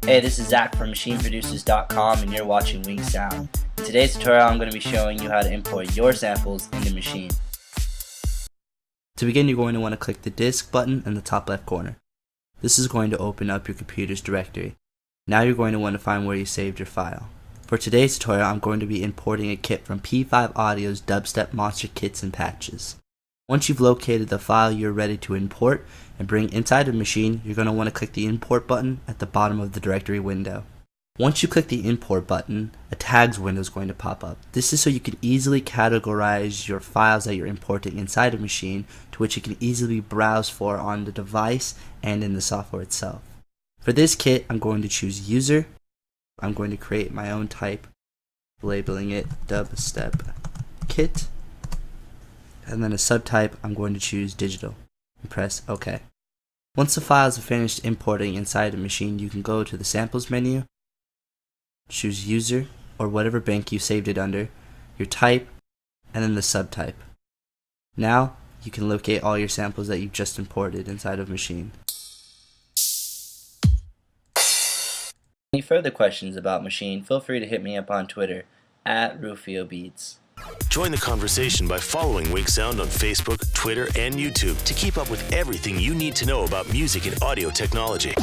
Hey, this is Zach from MachineProducers.com and you're watching WinkSound. In today's tutorial, I'm going to be showing you how to import your samples into Maschine. To begin, you're going to want to click the disk button in the top left corner. This is going to open up your computer's directory. Now you're going to want to find where you saved your file. For today's tutorial, I'm going to be importing a kit from P5 Audio's Dubstep Monster kits and patches. Once you've located the file you're ready to import and bring inside of Maschine, you're going to want to click the import button at the bottom of the directory window. Once you click the import button, a tags window is going to pop up. This is so you can easily categorize your files that you're importing inside of Maschine, to which you can easily browse for on the device and in the software itself. For this kit, I'm going to choose user. I'm going to create my own type, labeling it Dubstep Kit. And then a subtype, I'm going to choose digital and press OK. Once the files are finished importing inside of Maschine, you can go to the samples menu, choose user or whatever bank you saved it under, your type, and then the subtype. Now you can locate all your samples that you've just imported inside of Maschine. Any further questions about Maschine, feel free to hit me up on Twitter @RufioBeats. Join the conversation by following WinkSound on Facebook, Twitter, and YouTube to keep up with everything you need to know about music and audio technology.